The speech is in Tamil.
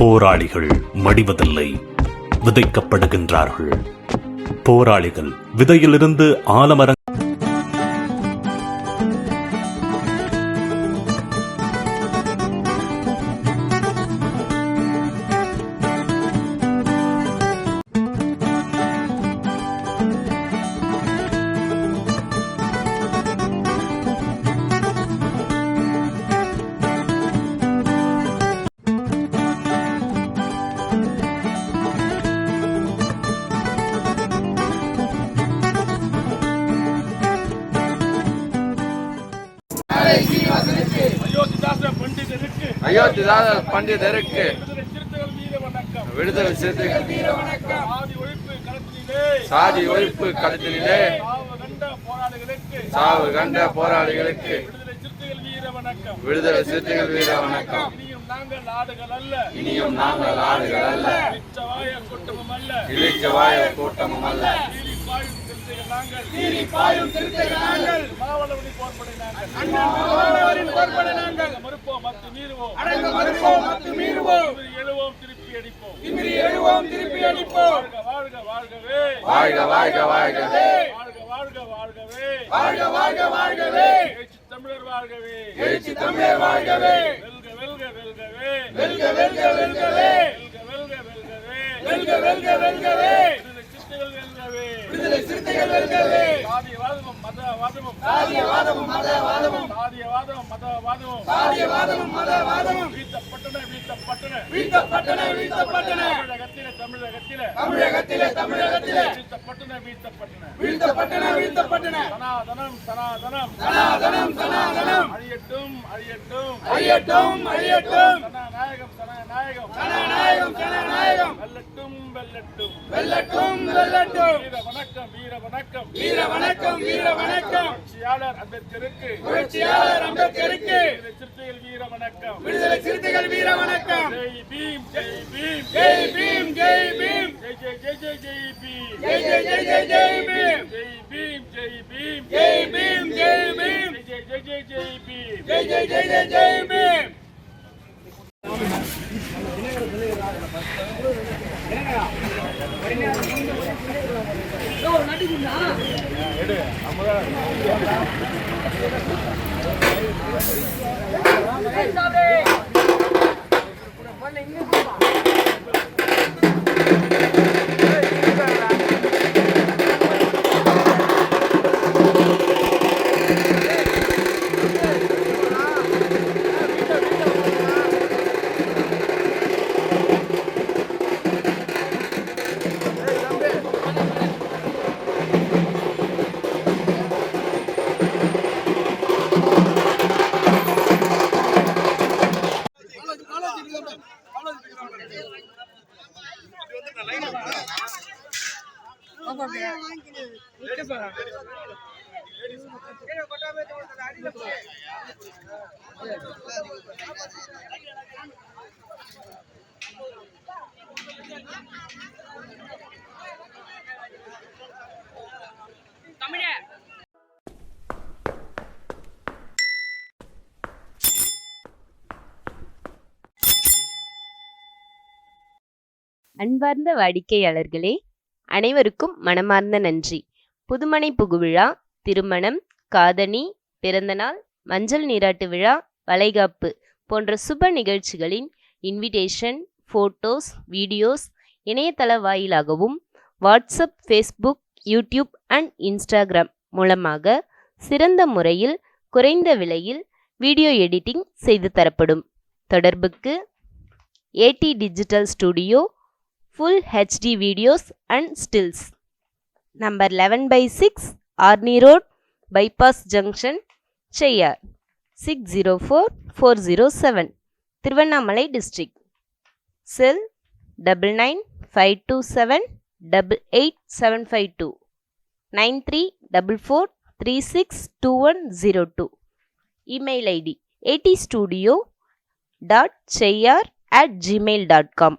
போராளிகள் மடிவதில்லை, விதைக்கப்படுகின்றார்கள். போராளிகள் விதையிலிருந்து ஆலமரங்கள் அயோத்திதாச பண்டிதருக்கு விடுதலை சிறுத்தைகள் வீர வணக்கம். சாதி ஒழிப்பு களத்திலே சாவு கண்ட போராளிகளுக்கு விடுதலை சிறுத்தைகள் வீர வணக்கம். இனியும் நாங்கள் ஆடுகள் அல்ல, இழிச்சவாய கூட்டமும் அல்ல. வாழ்க வாழ்க வாழ்கவே, வாழ்க வாழ்க வாழ்கவே, தமிழர் வாழ்கவே, எழுச்சி தமிழர் வாழ்கவே, வெல்க வெல்க வெல்கவே, வெல்க வெல்க வெல்கவே, வெல்க வெல்க வெல்கவே, விடுதலை சிறுத்தைகள் வெல்கவே. சாதியவாதமும் மதவாதமும், சாதியவாதமும் மதவாதமும், சாதியவாதமும் மதவாதமும், சாதியவாதமும் மதவாதமும் வீழ்த்தப்பட்டன வீழ்த்தப்பட்டன வீழ்த்தப்பட்டன வீழ்த்தப்பட்டன. தமிழகத்திலே தமிழகத்திலே தமிழகத்திலே வீழ்த்தப்பட்டன வீழ்த்தப்பட்டன வீழ்த்தப்பட்டன வீழ்த்தப்பட்டன. சனாதனம் சனாதனம் சனாதனம் சனாதனம் அழியட்டும் அழியட்டும் அழியட்டும் அழியட்டும். சனநாயகம் சனநாயகம் சனநாயகம் சனநாயகம் வெல்லட்டும் வெல்லட்டும் வெல்லட்டும் வெல்லட்டும். வீர வணக்கம் வீர வணக்கம் வீர வணக்கம் வீர வணக்கம். புரட்சியாளர் அம்பேத்கருக்கு புரட்சியாளர் அம்பேத்கருக்கு சிறுத்தைகள் வீர வணக்கம், விடுதலை சிறுத்தைகள் வீர வணக்கம். ஜெய் பீம் ஜெய் பீம் ஜெய் பீம் ஜெய் பீம், ஜெய் ஜெய் ஜெய் ஜெய் ஜெய் பீம், ஜெய் ஜெய் ஜெய் ஜெய் ஜெய் பீம், ஜெய் பீம் ஜெய் பீம் ஜெய் பீம் ஜெய் பீம், ஜெய் ஜெய் ஜெய் ஜெய் பீம், ஜெய் ஜெய் ஜெய் ஜெய் ஜெய் பீம். அன்பார்ந்த வாடிக்கையாளர்களே, அனைவருக்கும் மனமார்ந்த நன்றி. புதுமனை புகுவிழா, திருமணம், காதணி, பிறந்தநாள், மஞ்சள் நீராட்டு விழா, வளைகாப்பு போன்ற சுப நிகழ்ச்சிகளின் இன்விடேஷன், போட்டோஸ், வீடியோஸ் இணையதள வாயிலாகவும் WhatsApp, Facebook, YouTube and Instagram மூலமாக சிறந்த முறையில் குறைந்த விலையில் வீடியோ எடிட்டிங் செய்து தரப்படும். தொடர்புக்கு AT digital studio, full HD videos and stills. Number 11/6 Arni Road, Bypass Junction, Cheyyar, 604407, Thiruvannamalai District. Cell 9952788752, 9344362102. Email ID atstudio.cheyyar@gmail.com.